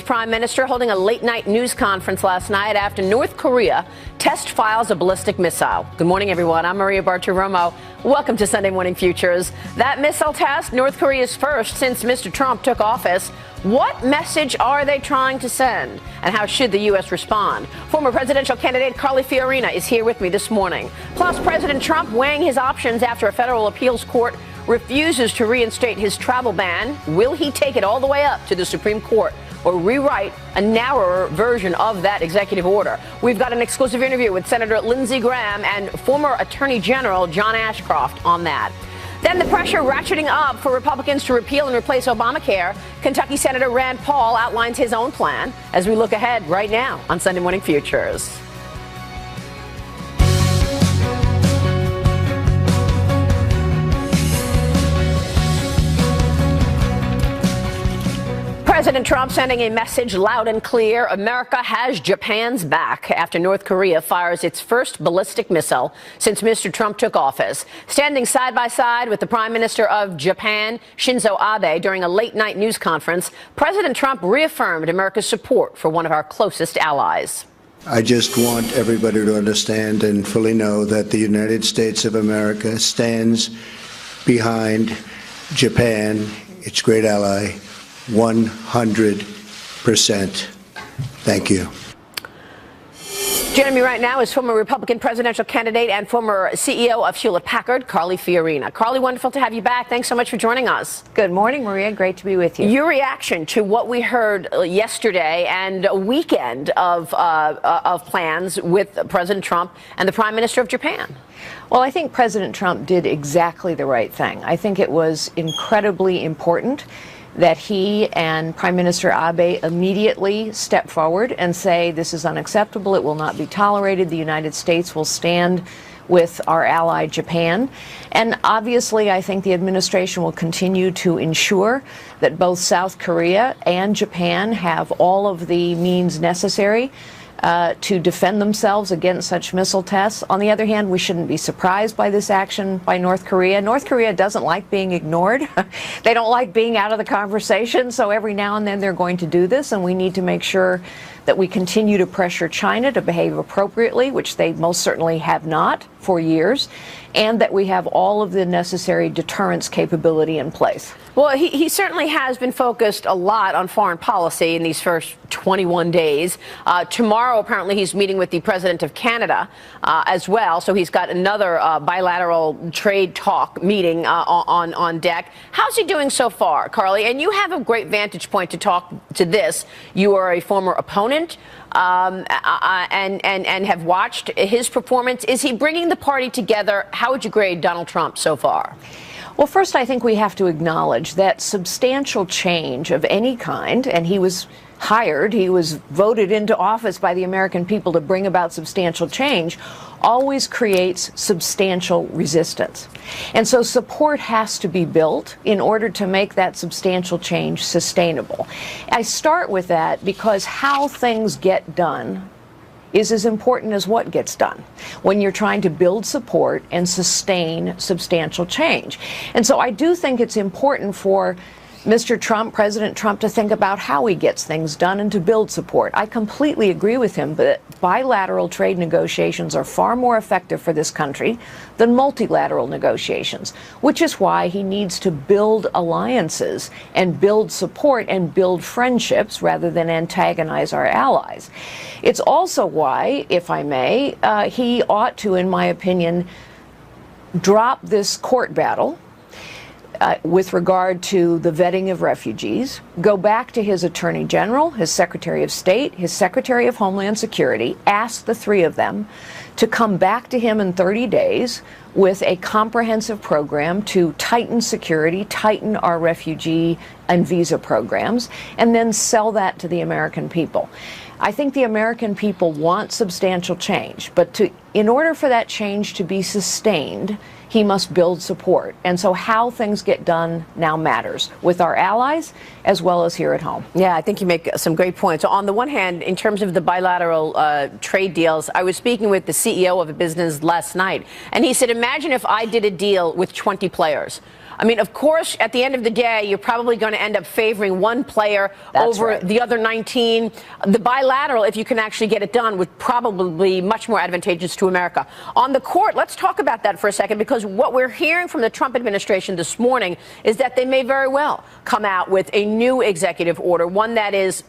Prime Minister holding a late-night news conference last night after North Korea test files a ballistic missile. Good morning, everyone. I'm Maria Bartiromo. Welcome to Sunday Morning Futures. That missile test, North Korea's first since Mr. Trump took office. What message are they trying to send? And how should the U.S. respond? Former presidential candidate Carly Fiorina is here with me this morning. Plus, President Trump weighing his options after a federal appeals court refuses to reinstate his travel ban. Will he take it all the way up to the Supreme Court or rewrite a narrower version of that executive order? We've got an exclusive interview with Senator Lindsey Graham and former Attorney General John Ashcroft on that. Then the pressure ratcheting up for Republicans to repeal and replace Obamacare. Kentucky Senator Rand Paul outlines his own plan as we look ahead right now on Sunday Morning Futures. President Trump sending a message loud and clear. America has Japan's back after North Korea fires its first ballistic missile since Mr. Trump took office. Standing side by side with the Prime Minister of Japan, Shinzo Abe, during a late-night news conference, President Trump reaffirmed America's support for one of our closest allies. I just want everybody to understand and fully know that the United States of America stands behind Japan, its great ally, 100%. Thank you. Joining me right now is former Republican presidential candidate and former CEO of Hewlett-Packard, Carly Fiorina. Carly, wonderful to have you back. Thanks so much for joining us. Good morning, Maria. Great to be with you. Your reaction to what we heard yesterday and a weekend of plans with President Trump and the Prime Minister of Japan. Well, I think President Trump did exactly the right thing. I think it was incredibly important that he and Prime Minister Abe immediately step forward and say this is unacceptable, it will not be tolerated, the United States will stand with our ally Japan. And obviously I think the administration will continue to ensure that both South Korea and Japan have all of the means necessary to defend themselves against such missile tests. On the other hand, we shouldn't be surprised by this action by North Korea. North Korea doesn't like being ignored. They don't like being out of the conversation, so every now and then they're going to do this, and we need to make sure that we continue to pressure China to behave appropriately, which they most certainly have not for years, and that we have all of the necessary deterrence capability in place. Well, he certainly has been focused a lot on foreign policy in these first 21 days. Tomorrow, apparently, he's meeting with the president of Canada as well. So he's got another bilateral trade talk meeting on deck. How's he doing so far, Carly? And you have a great vantage point to talk to this. You are a former opponent and have watched his performance. Is he bringing the party together? How would you grade Donald Trump so far? Well, first, I think we have to acknowledge that substantial change of any kind, and he was hired, he was voted into office by the American people to bring about substantial change, always creates substantial resistance. And so support has to be built in order to make that substantial change sustainable. I start with that because how things get done is as important as what gets done when you're trying to build support and sustain substantial change. And so I do think it's important for Mr. Trump, President Trump, to think about how he gets things done and to build support. I completely agree with him that bilateral trade negotiations are far more effective for this country than multilateral negotiations, which is why he needs to build alliances and build support and build friendships rather than antagonize our allies. It's also why, if I may, he ought to, in my opinion, drop this court battle with regard to the vetting of refugees, go back to his Attorney General, his Secretary of State, his Secretary of Homeland Security, ask the three of them to come back to him in 30 days with a comprehensive program to tighten security, tighten our refugee and visa programs, and then sell that to the American people. I think the American people want substantial change, but in order for that change to be sustained, he must build support. And so how things get done now matters with our allies as well as here at home. Yeah, I think you make some great points. So on the one hand, in terms of the bilateral trade deals, I was speaking with the CEO of a business last night, and he said, imagine if I did a deal with 20 players. I mean, of course, at the end of the day, you're probably going to end up favoring one player over the other 19. The bilateral, if you can actually get it done, would probably be much more advantageous to America. On the court, let's talk about that for a second, because what we're hearing from the Trump administration this morning is that they may very well come out with a new executive order, one that is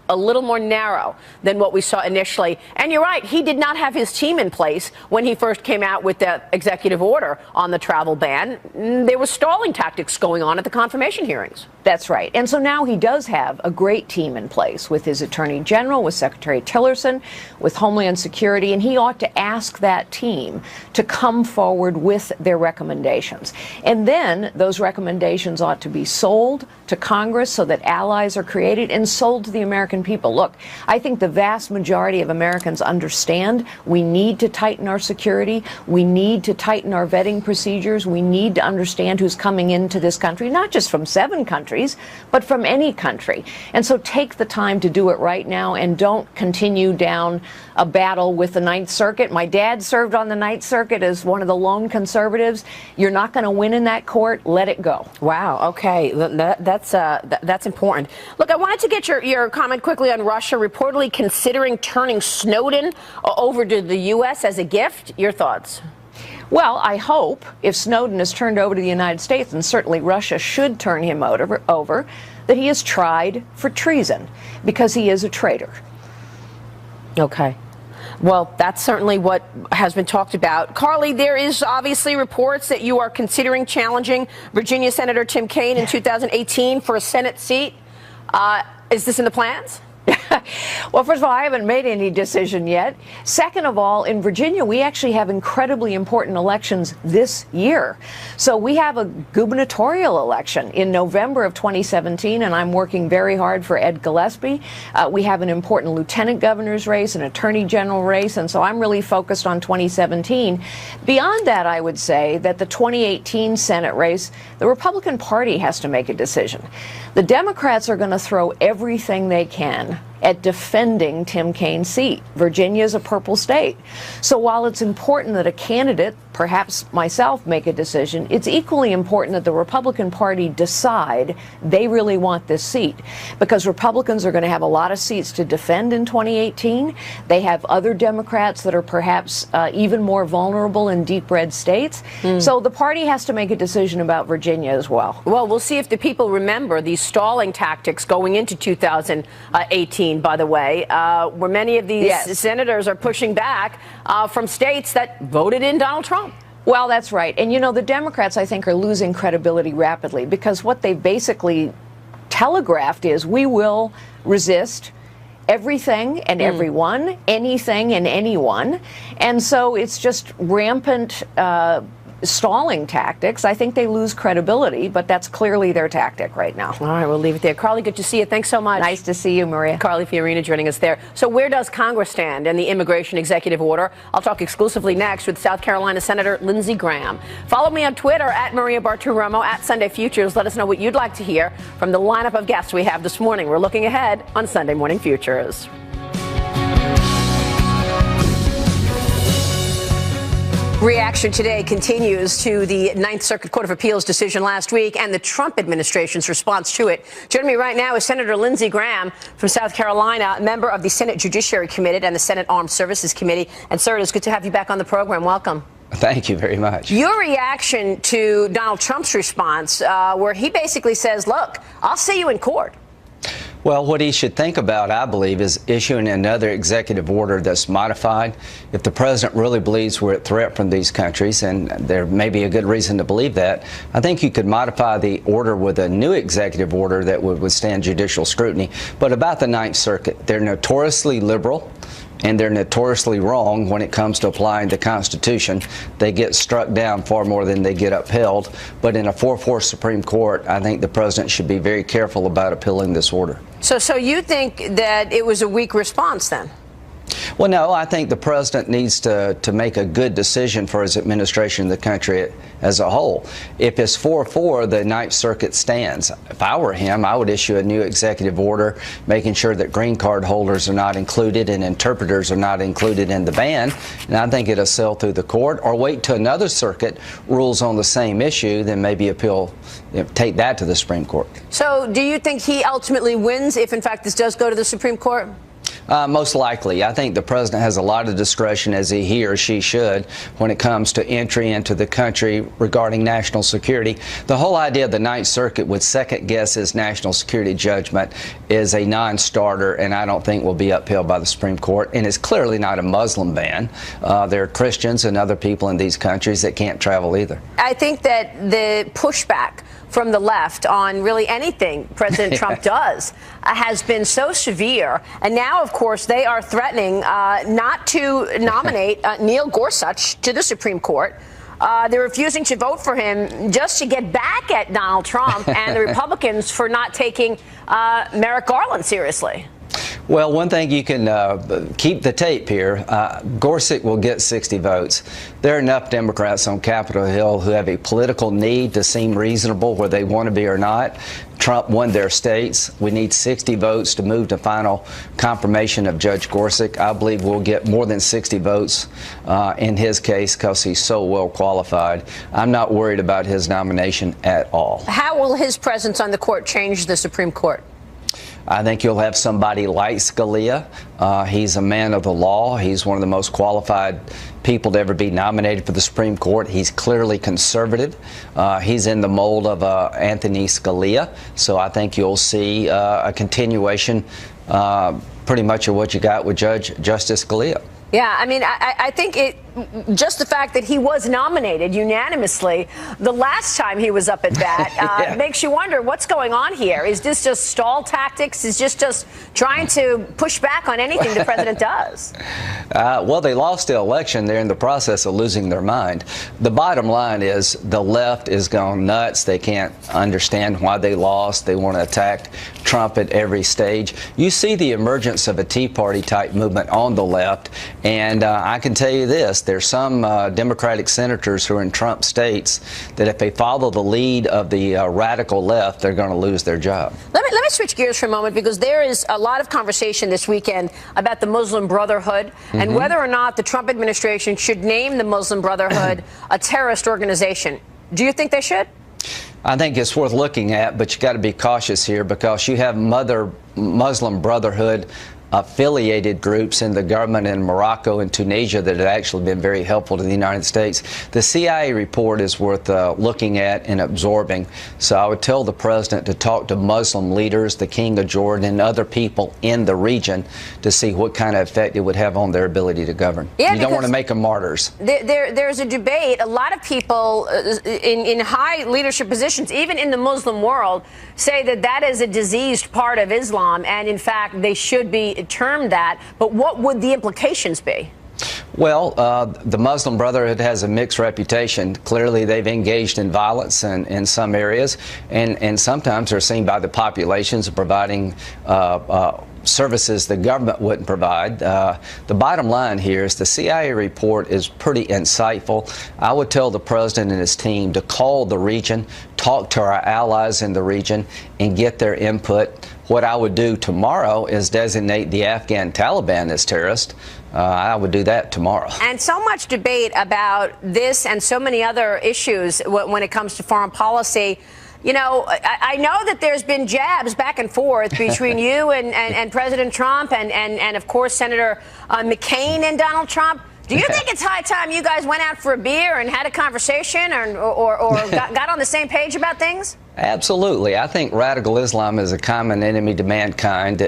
a little more narrow than what we saw initially. And you're right, he did not have his team in place when he first came out with that executive order on the travel ban. There was stalling tactics going on at the confirmation hearings. That's right. And so now he does have a great team in place with his Attorney General, with Secretary Tillerson, with Homeland Security, and he ought to ask that team to come forward with their recommendations. And then those recommendations ought to be sold to Congress so that allies are created and sold to the American people. Look, I think the vast majority of Americans understand we need to tighten our security. We need to tighten our vetting procedures. We need to understand who's coming into this country, not just from 7 countries, but from any country. And so take the time to do it right now and don't continue down a battle with the Ninth Circuit. My dad served on the Ninth Circuit as one of the lone conservatives. You're not going to win in that court. Let it go. Wow. Okay. That's important. Look, I wanted to get your comment quickly on Russia reportedly considering turning Snowden over to the U.S. as a gift. Your thoughts? Well, I hope if Snowden is turned over to the United States, and certainly Russia should turn him over, that he is tried for treason, because he is a traitor. Okay. Well, that's certainly what has been talked about. Carly, there is obviously reports that you are considering challenging Virginia Senator Tim Kaine in 2018 for a Senate seat. Is this in the plans? Well, first of all, I haven't made any decision yet. Second of all, in Virginia, we actually have incredibly important elections this year. So we have a gubernatorial election in November of 2017, and I'm working very hard for Ed Gillespie. We have an important lieutenant governor's race, an attorney general race, and so I'm really focused on 2017. Beyond that, I would say that the 2018 Senate race, the Republican Party has to make a decision. The Democrats are going to throw everything they can at defending Tim Kaine's seat. Virginia is a purple state. So while it's important that a candidate, perhaps myself, make a decision, it's equally important that the Republican Party decide they really want this seat. Because Republicans are going to have a lot of seats to defend in 2018. They have other Democrats that are perhaps even more vulnerable in deep red states. So the party has to make a decision about Virginia as well. Well, we'll see if the people remember these stalling tactics going into 2018. By the way, where many of these senators are pushing back from states that voted in Donald Trump. Well, that's right. And, you know, the Democrats, I think, are losing credibility rapidly because what they basically telegraphed is we will resist everything and everyone, anything and anyone. And so it's just rampant stalling tactics. I think they lose credibility, but that's clearly their tactic right now. All right, we'll leave it there. Carly, good to see you. Thanks so much. Nice to see you, Maria. Carly Fiorina joining us there. So where does Congress stand in the immigration executive order? I'll talk exclusively next with South Carolina Senator Lindsey Graham. Follow me on Twitter at Maria Bartiromo, at Sunday Futures. Let us know what you'd like to hear from the lineup of guests we have this morning. We're looking ahead on Sunday Morning Futures. Reaction today continues to the Ninth Circuit Court of Appeals decision last week and the Trump administration's response to it. Joining me right now is Senator Lindsey Graham from South Carolina, member of the Senate Judiciary Committee and the Senate Armed Services Committee. And, sir, it is good to have you back on the program. Welcome. Thank you very much. Your reaction to Donald Trump's response, where he basically says, look, I'll see you in court. Well, what he should think about, I believe, is issuing another executive order that's modified. If the president really believes we're at threat from these countries, and there may be a good reason to believe that, I think you could modify the order with a new executive order that would withstand judicial scrutiny. But about the Ninth Circuit, they're notoriously liberal. And they're notoriously wrong when it comes to applying the Constitution. They get struck down far more than they get upheld. But in a 4-4 Supreme Court, I think the president should be very careful about appealing this order. So you think that it was a weak response then? Well, no, I think the president needs to make a good decision for his administration and the country as a whole. If it's 4-4, the Ninth Circuit stands. If I were him, I would issue a new executive order making sure that green card holders are not included and interpreters are not included in the ban, and I think it'll sail through the court, or wait till another circuit rules on the same issue, then maybe appeal, take that to the Supreme Court. So do you think he ultimately wins if, in fact, this does go to the Supreme Court? Most likely. I think the president has a lot of discretion, as he or she should, when it comes to entry into the country regarding national security. The whole idea of the Ninth Circuit would second-guess his national security judgment is a non-starter, and I don't think will be upheld by the Supreme Court. And it's clearly not a Muslim ban. There are Christians and other people in these countries that can't travel either. I think that the pushback from the left on really anything President Trump does has been so severe. And now, of course, they are threatening not to nominate Neil Gorsuch to the Supreme Court. They're refusing to vote for him just to get back at Donald Trump and the Republicans for not taking Merrick Garland seriously. Well, one thing you can keep the tape here, Gorsuch will get 60 votes. There are enough Democrats on Capitol Hill who have a political need to seem reasonable where they want to be or not. Trump won their states. We need 60 votes to move to final confirmation of Judge Gorsuch. I believe we'll get more than 60 votes in his case because he's so well qualified. I'm not worried about his nomination at all. How will his presence on the court change the Supreme Court? I think you'll have somebody like Scalia. He's a man of the law. He's one of the most qualified people to ever be nominated for the Supreme Court. He's clearly conservative. He's in the mold of Anthony Scalia. So I think you'll see a continuation pretty much of what you got with Justice Scalia. Yeah, I mean, I think just the fact that he was nominated unanimously the last time he was up at bat makes you wonder what's going on here. Is this just stall tactics? Is this just trying to push back on anything the president does? Well, they lost the election. They're in the process of losing their mind. The bottom line is the left is gone nuts. They can't understand why they lost. They want to attack Trump at every stage. You see the emergence of a Tea Party type movement on the left, and I can tell you this. There's some Democratic senators who are in Trump states that if they follow the lead of the radical left, they're going to lose their job. Let me switch gears for a moment, because there is a lot of conversation this weekend about the Muslim Brotherhood and whether or not the Trump administration should name the Muslim Brotherhood a terrorist organization. Do you think they should? I think it's worth looking at, but you got to be cautious here because you have Muslim Brotherhood affiliated groups in the government in Morocco and Tunisia that have actually been very helpful to the United States. The CIA report is worth looking at and absorbing. So I would tell the president to talk to Muslim leaders, the King of Jordan, and other people in the region to see what kind of effect it would have on their ability to govern. Yeah, you don't want to make them martyrs. There's a debate. A lot of people in high leadership positions, even in the Muslim world, say that that is a diseased part of Islam, and in fact they should be termed that. But what would the implications be? Well, the Muslim Brotherhood has a mixed reputation. Clearly, they've engaged in violence in some areas, and sometimes they're seen by the populations as providing services the government wouldn't provide. The bottom line here is the CIA report is pretty insightful. I would tell the president and his team to call the region, talk to our allies in the region, and get their input. What I would do tomorrow is designate the Afghan Taliban as terrorists. I would do that tomorrow. And so much debate about this and so many other issues when it comes to foreign policy. You know, I know that there's been jabs back and forth between you and President Trump and of course, Senator McCain and Donald Trump. Do you think it's high time you guys went out for a beer and had a conversation or got on the same page about things? Absolutely. I think radical Islam is a common enemy to mankind,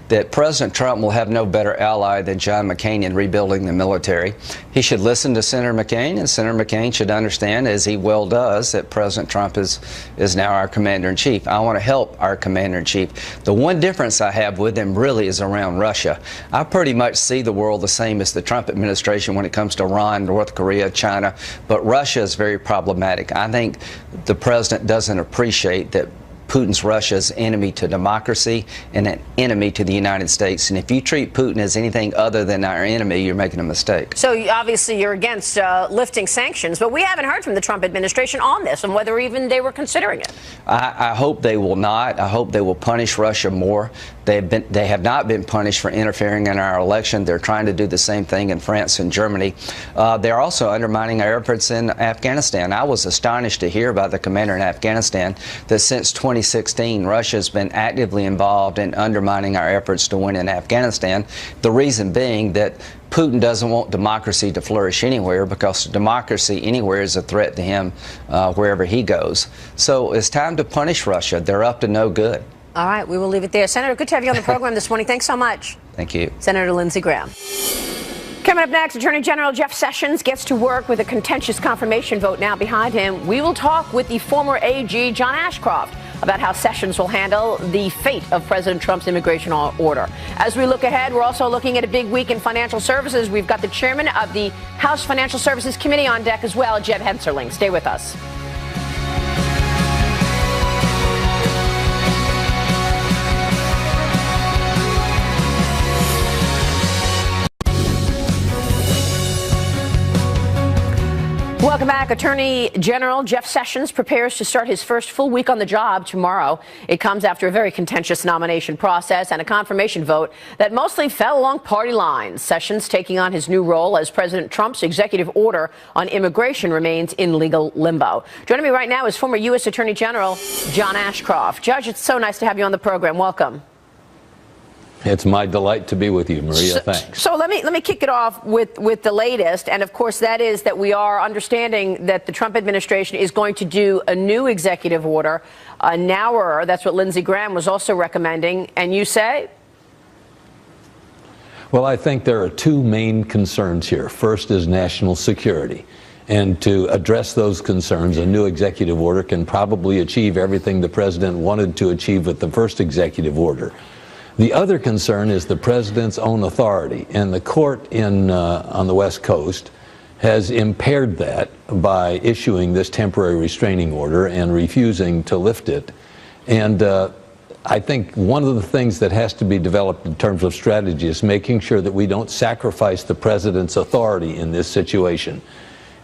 that President Trump will have no better ally than John McCain in rebuilding the military. He should listen to Senator McCain, and Senator McCain should understand, as he well does, that President Trump is now our commander-in-chief. I want to help our commander-in-chief. The one difference I have with him really is around Russia. I pretty much see the world the same as the Trump administration when it comes to Iran, North Korea, China, but Russia is very problematic. I think the president doesn't appreciate that Putin's Russia's enemy to democracy and an enemy to the United States. And if you treat Putin as anything other than our enemy, you're making a mistake. So obviously you're against lifting sanctions, but we haven't heard from the Trump administration on this and whether even they were considering it. I hope they will not. I hope they will punish Russia more. They have not been punished for interfering in our election. They're trying to do the same thing in France and Germany. They're also undermining our efforts in Afghanistan. I was astonished to hear by the commander in Afghanistan that since 2016, Russia has been actively involved in undermining our efforts to win in Afghanistan. The reason being that Putin doesn't want democracy to flourish anywhere, because democracy anywhere is a threat to him wherever he goes. So it's time to punish Russia. They're up to no good. All right, we will leave it there. Senator, good to have you on the program this morning. Thanks so much. Thank you. Senator Lindsey Graham. Coming up next, Attorney General Jeff Sessions gets to work with a contentious confirmation vote now behind him. We will talk with the former AG, John Ashcroft, about how Sessions will handle the fate of President Trump's immigration order. As we look ahead, we're also looking at a big week in financial services. We've got the chairman of the House Financial Services Committee on deck as well, Jeb Henserling. Stay with us. Welcome back. Attorney General Jeff Sessions prepares to start his first full week on the job tomorrow. It comes after a very contentious nomination process and a confirmation vote that mostly fell along party lines. Sessions taking on his new role as President Trump's executive order on immigration remains in legal limbo. Joining me right now is former U.S. Attorney General John Ashcroft. Judge, it's so nice to have you on the program. Welcome. It's my delight to be with you, Maria. Thanks. So let me kick it off with the latest, and of course that is that we are understanding that the Trump administration is going to do a new executive order, a narrower. That's what Lindsey Graham was also recommending, and you say? Well, I think there are two main concerns here. First is national security. And to address those concerns, a new executive order can probably achieve everything the president wanted to achieve with the first executive order. The other concern is the president's own authority, and the court on the West Coast has impaired that by issuing this temporary restraining order and refusing to lift it. And I think one of the things that has to be developed in terms of strategy is making sure that we don't sacrifice the president's authority in this situation.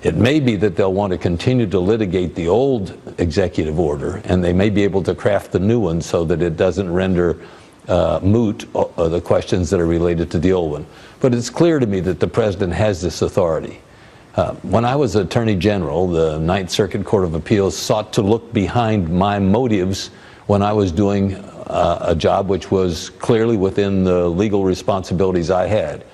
It may be that they'll want to continue to litigate the old executive order, and they may be able to craft the new one so that it doesn't render moot the questions that are related to the old one. But it's clear to me that the president has this authority. When I was Attorney General, the Ninth Circuit Court of Appeals sought to look behind my motives when I was doing a job which was clearly within the legal responsibilities I had.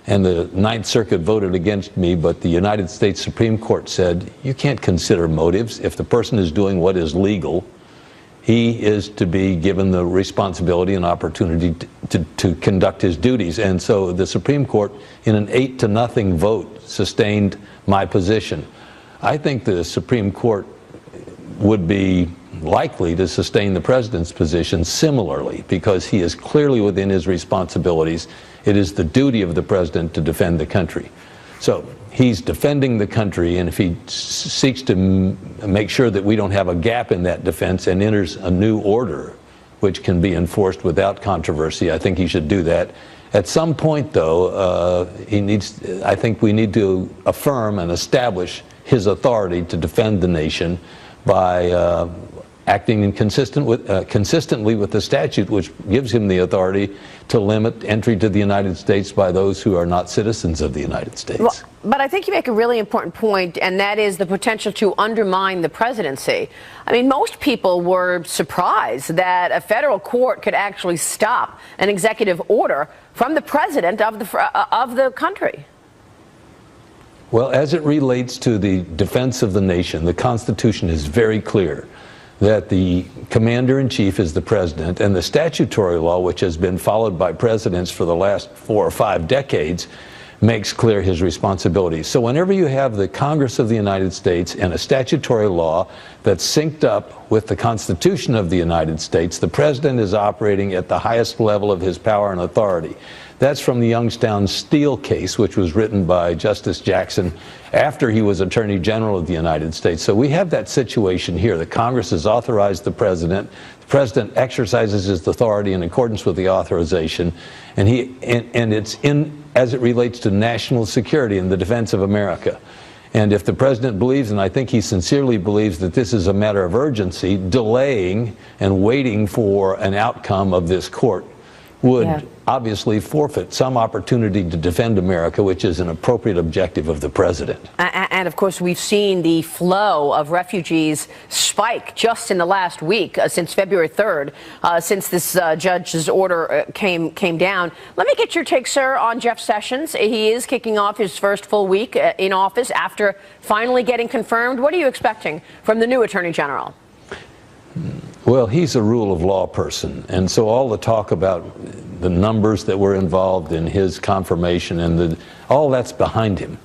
And the Ninth Circuit voted against me, but the United States Supreme Court said, you can't consider motives. If the person is doing what is legal, he is to be given the responsibility and opportunity to conduct his duties. And so the Supreme Court, in an 8-0 vote, sustained my position. I think the Supreme Court would be likely to sustain the president's position similarly, because he is clearly within his responsibilities. It is the duty of the president to defend the country. So he's defending the country, and if he seeks to make sure that we don't have a gap in that defense and enters a new order which can be enforced without controversy, I think he should do that. At some point, though, I think we need to affirm and establish his authority to defend the nation by acting consistently with the statute, which gives him the authority to limit entry to the United States by those who are not citizens of the United States. Well, but I think you make a really important point, and that is the potential to undermine the presidency. I mean, most people were surprised that a federal court could actually stop an executive order from the president of the country. Well, as it relates to the defense of the nation, the Constitution is very clear that the commander-in-chief is the president, and the statutory law, which has been followed by presidents for the last 4 or 5 decades, makes clear his responsibilities. So whenever you have the Congress of the United States and a statutory law that's synced up with the Constitution of the United States, the president is operating at the highest level of his power and authority. That's from the Youngstown Steel case, which was written by Justice Jackson after he was Attorney General of the United States. So we have that situation here. The Congress has authorized the president The president exercises his authority in accordance with the authorization, and it's as it relates to national security and the defense of America. And if the president believes, and I think he sincerely believes, that this is a matter of urgency, delaying and waiting for an outcome of this court would obviously forfeit some opportunity to defend America, which is an appropriate objective of the president. And of course, we've seen the flow of refugees spike just in the last week, since February 3rd, since this judge's order came down. Let me get your take, sir, on Jeff Sessions. He is kicking off his first full week in office after finally getting confirmed. What are you expecting from the new Attorney General? Well, he's a rule of law person, and so all the talk about the numbers that were involved in his confirmation and all that's behind him.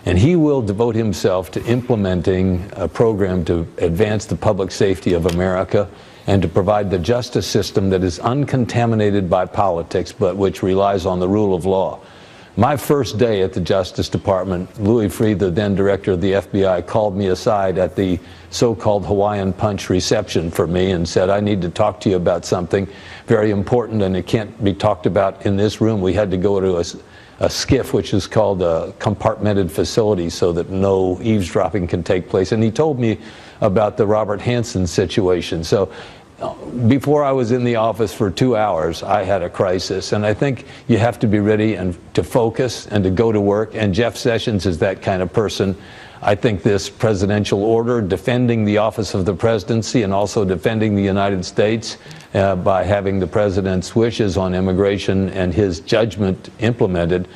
And he will devote himself to implementing a program to advance the public safety of America and to provide the justice system that is uncontaminated by politics, but which relies on the rule of law. My first day at the Justice Department, Louis Freeh, the then director of the FBI, called me aside at the so-called Hawaiian Punch reception for me and said, I need to talk to you about something very important, and it can't be talked about in this room. We had to go to a SCIF, which is called a compartmented facility, so that no eavesdropping can take place. And he told me about the Robert Hansen situation. So before I was in the office for 2 hours, I had a crisis, and I think you have to be ready and to focus and to go to work, and Jeff Sessions is that kind of person. I think this presidential order, defending the office of the presidency and also defending the United States by having the president's wishes on immigration and his judgment implemented,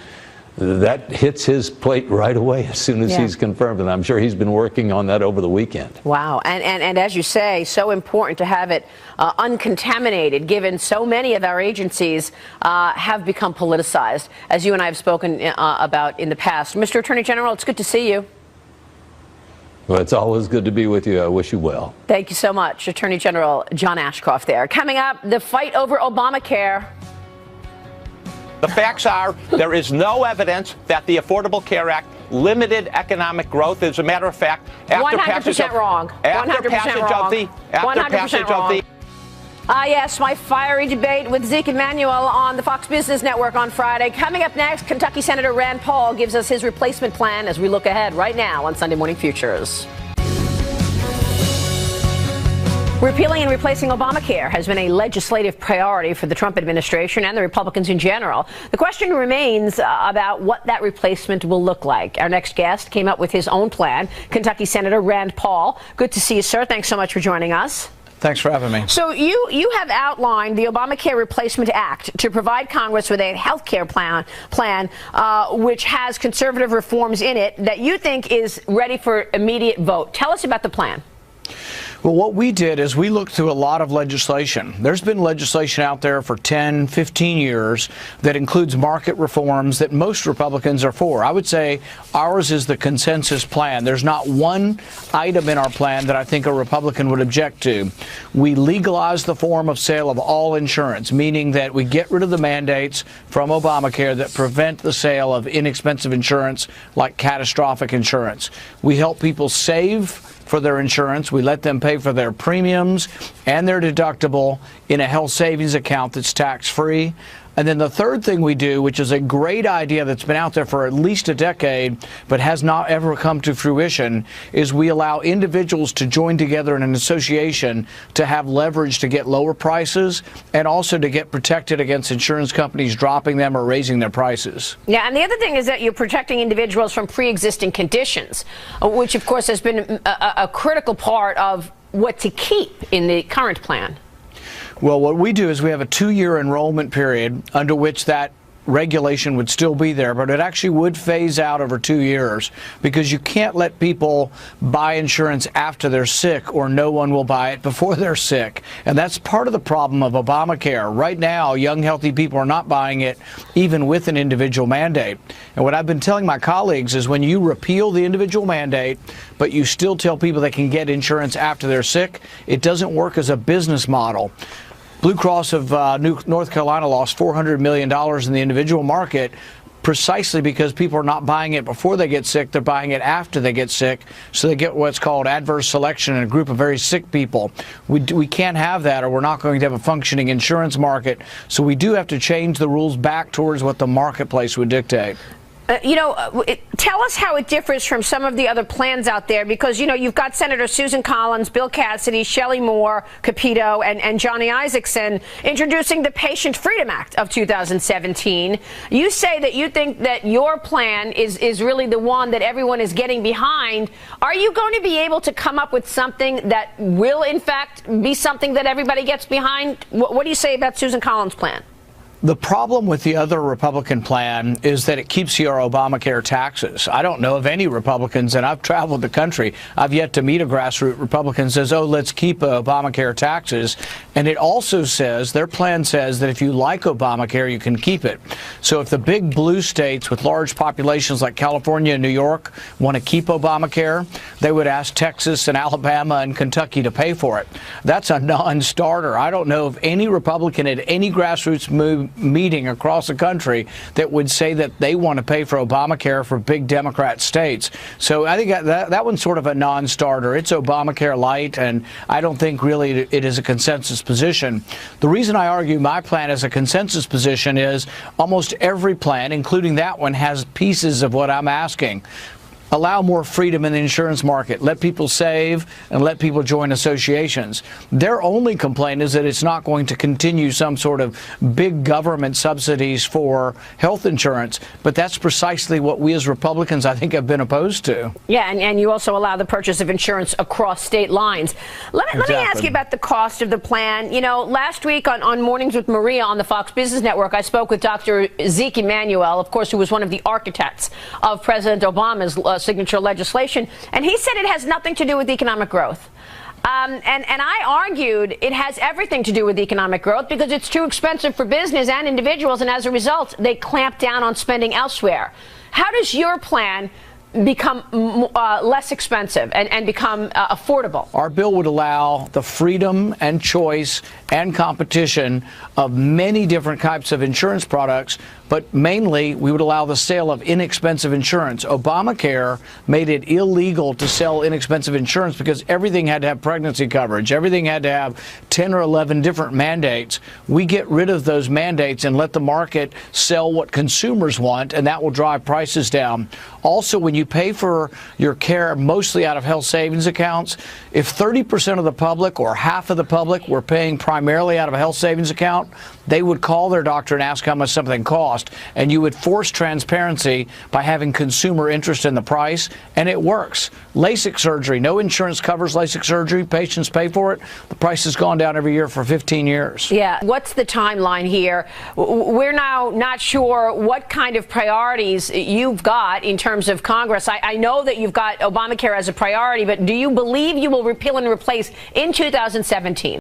that hits his plate right away as soon as he's confirmed, and I'm sure he's been working on that over the weekend. Wow, and as you say, so important to have it uncontaminated, given so many of our agencies have become politicized, as you and I have spoken about in the past. Mr. Attorney General, it's good to see you. Well, it's always good to be with you. I wish you well. Thank you so much, Attorney General John Ashcroft there. Coming up, the fight over Obamacare. The facts are there is no evidence that the Affordable Care Act limited economic growth. As a matter of fact, after 100% passage of, wrong. After 100% passage wrong. of the after 100% passage wrong. of the Yes, my fiery debate with Zeke Emanuel on the Fox Business Network on Friday. Coming up next, Kentucky Senator Rand Paul gives us his replacement plan as we look ahead right now on Sunday Morning Futures. Repealing and replacing Obamacare has been a legislative priority for the Trump administration and the Republicans in general. The question remains about what that replacement will look like. Our next guest came up with his own plan, Kentucky Senator Rand Paul. Good to see you, sir. Thanks so much for joining us. Thanks for having me. So you have outlined the Obamacare Replacement Act to provide Congress with a health care plan which has conservative reforms in it that you think is ready for immediate vote. Tell us about the plan. Well, what we did is we looked through a lot of legislation. There's been legislation out there for 10, 15 years that includes market reforms that most Republicans are for. I would say ours is the consensus plan. There's not one item in our plan that I think a Republican would object to. We legalize the form of sale of all insurance, meaning that we get rid of the mandates from Obamacare that prevent the sale of inexpensive insurance like catastrophic insurance. We help people save for their insurance. We let them pay for their premiums and their deductible in a health savings account that's tax-free. And then the third thing we do, which is a great idea that's been out there for at least a decade but has not ever come to fruition, is we allow individuals to join together in an association to have leverage to get lower prices and also to get protected against insurance companies dropping them or raising their prices. Yeah, and the other thing is that you're protecting individuals from pre-existing conditions, which of course has been a critical part of what to keep in the current plan. Well, what we do is we have a 2-year enrollment period under which that regulation would still be there, but it actually would phase out over 2 years because you can't let people buy insurance after they're sick, or no one will buy it before they're sick. And that's part of the problem of Obamacare. Right now, young, healthy people are not buying it even with an individual mandate. And what I've been telling my colleagues is when you repeal the individual mandate, but you still tell people they can get insurance after they're sick, it doesn't work as a business model. Blue Cross of North Carolina lost $400 million in the individual market precisely because people are not buying it before they get sick. They're buying it after they get sick. So they get what's called adverse selection in a group of very sick people. We can't have that, or we're not going to have a functioning insurance market. So we do have to change the rules back towards what the marketplace would dictate. Tell us how it differs from some of the other plans out there, because, you've got Senator Susan Collins, Bill Cassidy, Shelley Moore, Capito, and Johnny Isakson introducing the Patient Freedom Act of 2017. You say that you think that your plan is really the one that everyone is getting behind. Are you going to be able to come up with something that will, in fact, be something that everybody gets behind? What do you say about Susan Collins' plan? The problem with the other Republican plan is that it keeps your Obamacare taxes. I don't know of any Republicans, and I've traveled the country, I've yet to meet a grassroots Republican who says, oh, let's keep Obamacare taxes. And it also says, their plan says that if you like Obamacare, you can keep it. So if the big blue states with large populations like California and New York want to keep Obamacare, they would ask Texas and Alabama and Kentucky to pay for it. That's a non-starter. I don't know of any Republican at any grassroots meeting across the country that would say that they want to pay for Obamacare for big Democrat states. So I think that one's sort of a non-starter. It's Obamacare light, and I don't think really it is a consensus position. The reason I argue my plan is a consensus position is almost every plan, including that one, has pieces of what I'm asking. Allow more freedom in the insurance market. Let people save and let people join associations. Their only complaint is that it's not going to continue some sort of big government subsidies for health insurance. But that's precisely what we as Republicans, I think, have been opposed to. Yeah, and you also allow the purchase of insurance across state lines. Let me ask you about the cost of the plan. Last week on Mornings with Maria on the Fox Business Network, I spoke with Dr. Zeke Emanuel, of course, who was one of the architects of President Obama's signature legislation, and he said it has nothing to do with economic growth. And I argued it has everything to do with economic growth because it's too expensive for business and individuals, and as a result, they clamp down on spending elsewhere. How does your plan become less expensive and become affordable? Our bill would allow the freedom and choice and competition of many different types of insurance products, but mainly we would allow the sale of inexpensive insurance. Obamacare made it illegal to sell inexpensive insurance because everything had to have pregnancy coverage. Everything had to have 10 or 11 different mandates. We get rid of those mandates and let the market sell what consumers want, and that will drive prices down. Also, when you pay for your care mostly out of health savings accounts, if 30% of the public or half of the public were paying primarily out of a health savings account, they would call their doctor and ask how much something cost, and you would force transparency by having consumer interest in the price, and it works. LASIK surgery, no insurance covers LASIK surgery. Patients pay for it. The price has gone down every year for 15 years. Yeah. What's the timeline here? We're now not sure what kind of priorities you've got in terms of Congress. I know that you've got Obamacare as a priority, but do you believe you will repeal and replace in 2017?